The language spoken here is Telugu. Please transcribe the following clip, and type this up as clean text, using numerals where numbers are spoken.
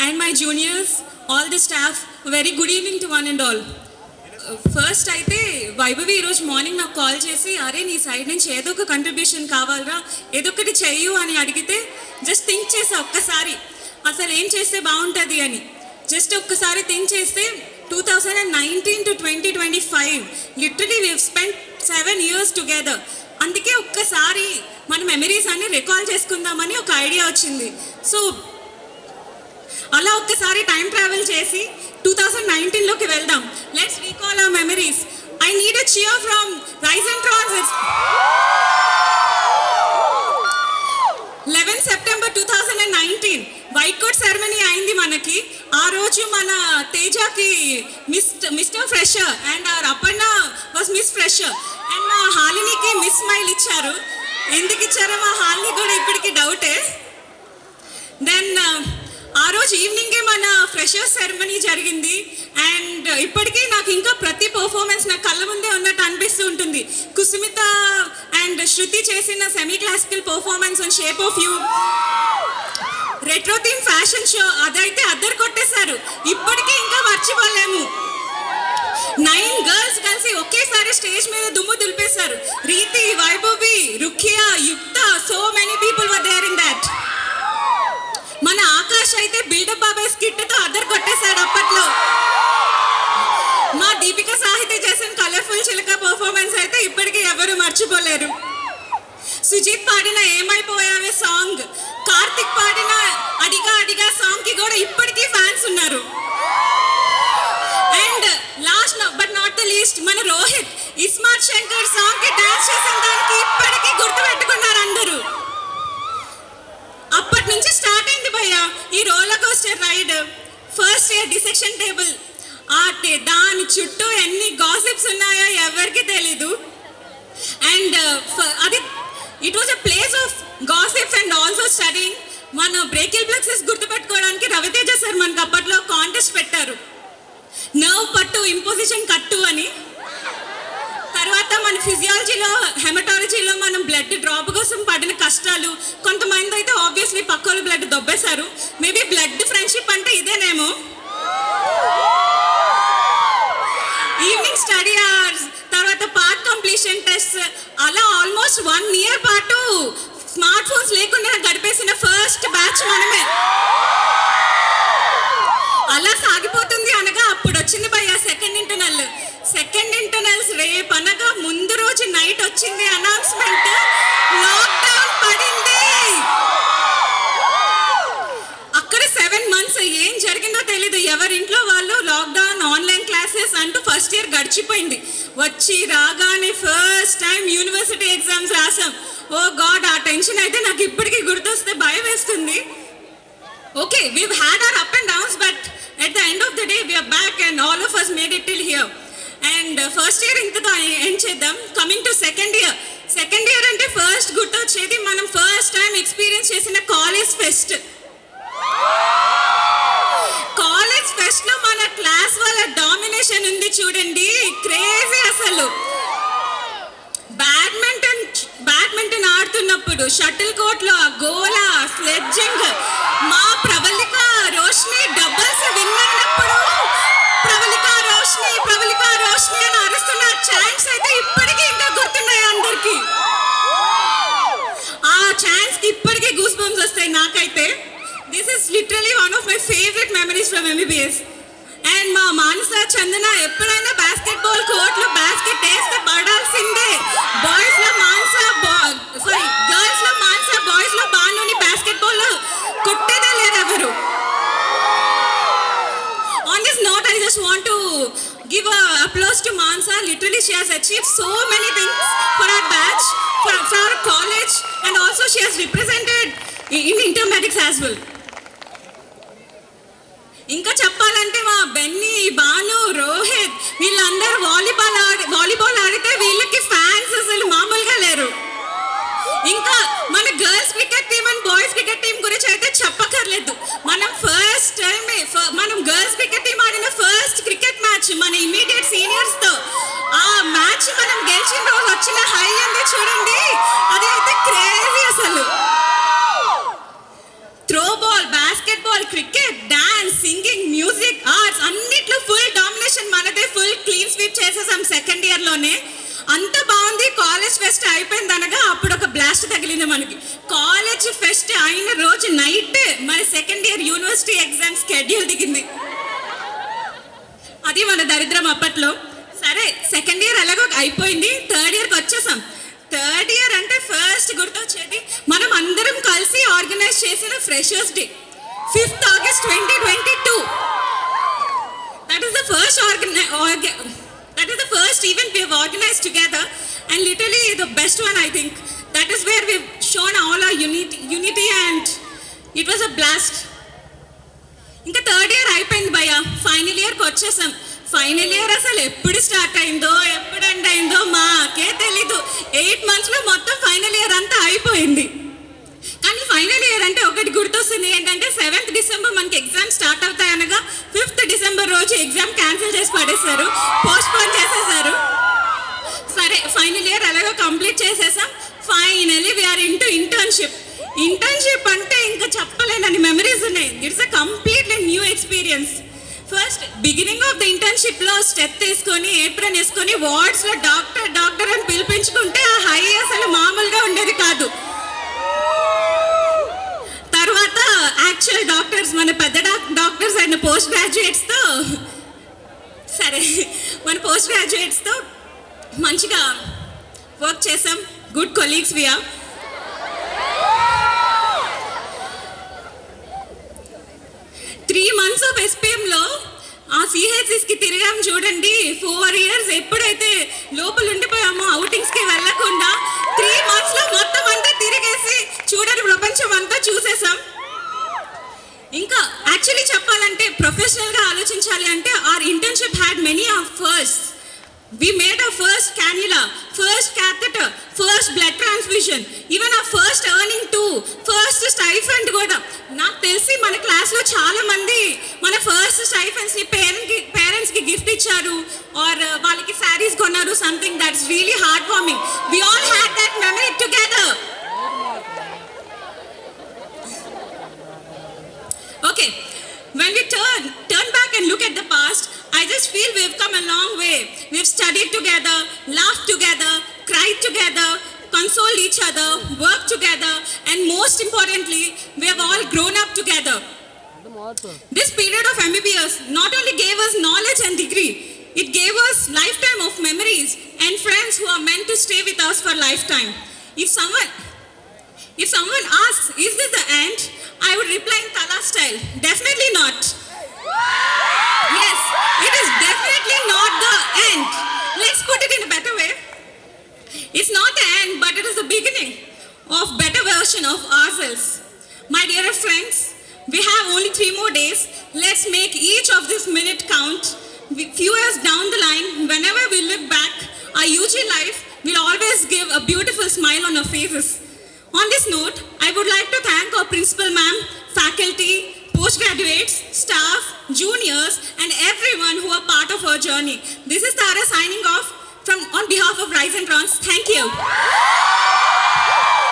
and my juniors, all the staff, very good evening to one and all. First అయితే వైభవి ఈరోజు మార్నింగ్ నాకు కాల్ చేసి అరే నీ సైడ్ నుంచి ఏదో ఒక కంట్రిబ్యూషన్ కావాలరా, ఏదో ఒకటి చెయ్యు అని అడిగితే జస్ట్ థింక్ చేసా ఒక్కసారి అసలు ఏం చేస్తే బాగుంటుంది అని. జస్ట్ ఒక్కసారి థింక్ చేస్తే 2019 to 2025 literally we spend 7 years together. అందుకే ఒక్కసారి మన మెమరీస్ అన్ని రికాల్ చేసుకుందామని ఒక ఐడియా వచ్చింది. సో అలా ఒక్కసారి టైం ట్రావెల్ చేసి 2019లోకి వెళ్దాం. Let's recall our memories. I need a cheer from Rise and Trons. 11 September 2019 white coat ceremony అయింది మనకి. ఆ రోజు మన తేజాకి mister fresher and our Aparna was miss fresher and మా హాలినికి మిస్ స్మైల్ ఇచ్చారు. ఎందుకు ఇచ్చారో మా హాలిని కూడా ఇప్పటికీ డౌటే. దెన్ ఆ రోజు ఈవినింగే మన ఫ్రెషర్స్ సెరమనీ జరిగింది. అండ్ ఇప్పటికీ నాకు ఇంకా ప్రతి పర్ఫార్మెన్స్ నా కళ్ళ ముందే ఉన్నట్టు అనిపిస్తూ ఉంటుంది. కుసుమిత అండ్ శృతి చేసిన semi classical performance on shape of you, retro theme fashion show అదైతే అద్దరు కొట్టేశారు, ఇప్పటికీ ఇంకా మర్చిపోలేము. 9 girls కలిసి ఒకేసారి స్టేజ్ మీద దుమ్ము దులిపేశారు. రీతి, Vaibhavi, Rukhiya, Yukta, so many people were there in that. మన ఆకాష్ అయితే బిల్డప్ బాబాయ్ స్కిట్తో అద్దరు కొట్టేశాడు అప్పట్లో. మా దీపిక సాహితీ చేసిన కలర్ఫుల్ చిలక పర్ఫార్మెన్స్ అయితే ఇప్పటికీ ఎవరు మర్చిపోలేరు. సుజిత్ పాడిన ఏమైపోయావే సాంగ్, కార్తిక్ పాడిన అడిగా అడిగా సాంగ్ కి కూడా ఇప్పటికీ ఫ్యాన్స్ ఉన్నారు. And last but not the least మన రోహిత్ ఇస్మార్ట్ శంకర్ సాంగ్ కి డాన్స్ చేసిన దానికి ఇప్పటికీ గుర్తుపెట్టుకున్నారు అందరూ. అప్పటి నుంచి స్టార్ట్ అయింది భయ్య ఈ roller coaster ride. First year dissection table, దాని చుట్టూ ఎన్ని గాసిప్స్ ఉన్నాయో ఎవరికి తెలీదు. అండ్ అది it was a place of gossips and also studying. మన బ్రేకిల్ ప్లెక్సెస్ గుర్తుపెట్టుకోవడానికి రవితేజ సార్ మనకు అప్పట్లో కాంటెస్ట్ పెట్టారు, నర్వ్ పట్టు ఇంపోజిషన్ కట్టు అని. తర్వాత మన ఫిజియాలజీలో హెమటాలజీలో మనం బ్లడ్ డ్రాప్ కోసం పడిన కష్టాలు, కొంతమంది అయితే ఆబ్వియస్లీ పక్కల బ్లడ్ దొబ్బేశారు. మేబీ బ్లడ్ ఫ్రెండ్షిప్ అంటే ఇదేనేమో. ఈవినింగ్ స్టడీ అవర్స్, తర్వాత పార్ట్ కంప్లీషన్ టెస్ట్, అలా ఆల్మోస్ట్ 1 year పాటు స్మార్ట్ ఫోన్స్ లేకుండా గడిపేసిన ఫస్ట్ బ్యాచ్ మనమే. అలా సాగిపోతుంది అనగా అప్పుడు వచ్చింది భయ్య సెకండ్ ఇంటర్నల్. సెకండ్ ఇంటర్నల్స్ రేపు అనగా ముందు రోజు నైట్ వచ్చింది అనౌన్స్మెంట్, లాక్డౌన్ పడింది. అక్కడ 7 months ఏం జరిగిందో తెలీదు, ఎవరింట్లో వాళ్ళు లాక్డౌన్, ఆన్లైన్ క్లాసెస్ అంటూ ఫస్ట్ ఇయర్ గడిచిపోయింది. వచ్చి రాగానే ఫస్ట్ టైం యూనివర్సిటీ ఎగ్జామ్స్ రాసాం. ఓ గాడ్, ఆ టెన్షన్ అయితే నాకు ఇప్పటికీ గుర్తొస్తే భయం వేస్తుంది. Okay, we've had our up and downs, but at the end of the day we are back and all of us made it till here. And first year ఇంతతో ఎండ్ చేద్దాం. Coming to second year. Second year అంటే ఫస్ట్ గుర్తొచ్చేది మనం ఫస్ట్ టైం ఎక్స్పీరియన్స్ చేసిన కాలేజ్ ఫెస్ట్. కాలేజ్ ఫెస్ట్ లో మన క్లాస్ వాళ్ళ డామినేషన్ ఉంది చూడండి, క్రేజీ అసలు. బ్యాడ్మింటన్ ఆడుతున్నప్పుడు షటిల్ కోర్ట్ లో గోల, స్లెడ్జింగ్, మా ప్రవళిక రోష్ని డబుల్స్ విన్ అయినప్పుడు ప్రవళిక రోష్ని అని అరుస్తున్న ఛాన్స్ అయితే ఇప్పటికీ ఇంకా గుర్తున్నాయి అందరికి. ఆ ఛాన్స్ కి ఇప్పటికీ గూస్ బంప్స్ వస్తాయి నాకైతే. This is literally one of my favourite memories from MBBS. And మా మానస చందన ఎప్పుడైనా బాస్కెట్ బాల్ కోర్ట్ లో బాస్కెట్ వేస్తే పడాల్సిందే. గర్ల్స్ లో మానస, బాయ్స్ లో బానుని బాస్కెట్ బాల్ లో కొట్టేదే లేదు ఎవరు. On this note, I just want to give a applause to Mansa. Literally, she has achieved so many things for our batch, for our college, and also she has represented in intermediates as well. ఇంకా చెప్పాలంటే మా బెన్నీ, బాను, రోహిత్ వీళ్ళందరూ వాలీబాల్ ఆడితే వీళ్ళకి ఫ్యాన్స్ అసలు మామూలుగా లేరు. ఇంకా మన girls cricket team and boys cricket team గురించి అయితే చెప్పక్కర్లేదు. మనం ఫస్ట్ టైం మనం గర్ల్స్ క్రికెట్ టీమ్ ఆడిన ఫస్ట్ క్రికెట్ మ్యాచ్ మన ఇమీడియట్ సీనియర్స్ తో. ఆ మ్యాచ్ మనం గెలిచిన రోజు వచ్చిన హై ఉంది చూడండి, అది అయితే క్రేజీ అసలు. Throw ball, basket ball football, cricket, dance, singing, music, arts అన్నిట్లో ఫుల్ డామినేషన్ మనదే. ఫుల్ క్లీన్ స్వీప్ చేసేసాం సెకండ్ ఇయర్లోనే. అంత బాగుంది. కాలేజ్ ఫెస్ట్ అయిపోయింది అనగా అప్పుడు ఒక బ్లాస్ట్ తగిలింది మనకి. కాలేజ్ ఫెస్ట్ అయిన రోజు నైట్ మన second year university exam schedule దిగింది. అది మన దరిద్రం అప్పట్లో. సరే సెకండ్ ఇయర్ ఎలాగో అయిపోయింది, థర్డ్ ఇయర్కి వచ్చేసాం. థర్డ్ ఇయర్ అంటే ఫస్ట్ గుర్తొచ్చేది మనం అందరం కలిసి ఆర్గనైజ్ చేసిన freshers day, 5th August 2022. That is the first event we have organized together, and literally the best one, I think. That is where we've shown all our unity and it was a blast. ఇంకా థర్డ్ ఇయర్ అయిపోయింది భయ్య, ఫైనల్ ఇయర్కి వచ్చేసాం. ఫైనల్ ఇయర్ అసలు ఎప్పుడు స్టార్ట్ అయిందో ఎప్పుడు ఎండ్ అయిందో మాకే తెలీదు. 8 monthsలో మొత్తం ఫైనల్ ఇయర్ అంతా అయిపోయింది. కానీ ఫైనల్ ఇయర్ అంటే ఒకటి గుర్తొస్తుంది ఏంటంటే 7th December మనకి ఎగ్జామ్ స్టార్ట్ అవుతాయి అనగా 5th December రోజు ఎగ్జామ్ క్యాన్సిల్ చేసి పడేశారు, పోస్ట్పోన్ చేసేసారు. సరే ఫైనల్ ఇయర్ ఎలాగో కంప్లీట్ చేసేసాం. Finally we are into internship. Internship అంటే ఇంకా చెప్పలేనని మెమరీస్ ఉన్నాయి. It's a completely new experience. First beginning of the ఇంటర్న్షిప్లో స్టెప్ తీసుకొని ఏప్రిన్ వేసుకొని వార్డ్స్లో డాక్టర్ డాక్టర్ అని పిలిపించుకుంటే ఆ హై అసలు మామూలుగా ఉండేది కాదు. తర్వాత యాక్చువల్ డాక్టర్స్, మన పెద్ద డాక్టర్స్ అండ్ పోస్ట్ గ్రాడ్యుయేట్స్తో మంచిగా వర్క్ చేసాం. Good colleagues we are. 3 months of ఎస్పీఎంలో ఆ సిహెచ్సిస్కి తిరిగాం చూడండి. 4 years ఎప్పుడైతే లోపల ఉండిపోయామో అవుటింగ్స్కి వెళ్ళకుండా 3 monthsలో మొత్తం అంతా తిరిగేసి చూడండి ప్రపంచం అంతా చూసేసాం. ఇంకా యాక్చువల్లీ చెప్పాలంటే ప్రొఫెషనల్గా ఆలోచించాలి అంటే our internship had many of first. We made our first cannula, first catheter, first blood transfusion, even our first earning too, first stipend కూడా. నాకు తెలిసి మన క్లాస్లో చాలా మంది మన ఫస్ట్ స్టైఫెండ్స్ని పేరెంట్స్కి గిఫ్ట్ ఇచ్చారు ఆర్ వాళ్ళకి శారీస్ కొన్నారు. Something that's really heart warming. We all had that memory together. Okay, when we turn back and look at the past, I just feel we've come a long way. We've studied together, laughed together, cried together, consoled each other, worked together, and most importantly, we have all grown up together. This period of MBBS not only gave us knowledge and degree, it gave us lifetime of memories and friends who are meant to stay with us for lifetime. If someone asks, is this the end? I would reply in Tala style, definitely not. Yes, it is definitely not the end. Let's put it in a better way. It's not the end, but it is the beginning of better version of ourselves. My dear friends, we have only 3 more days. Let's make each of this minute count. Few years down the line, whenever we look back, our UG life will always give a beautiful smile on our faces. On this note, I would like to thank our principal ma'am, faculty, postgraduates, staff, juniors, and everyone who are part of our journey. This is Tara signing off on behalf of Rise and Trans. Thank you.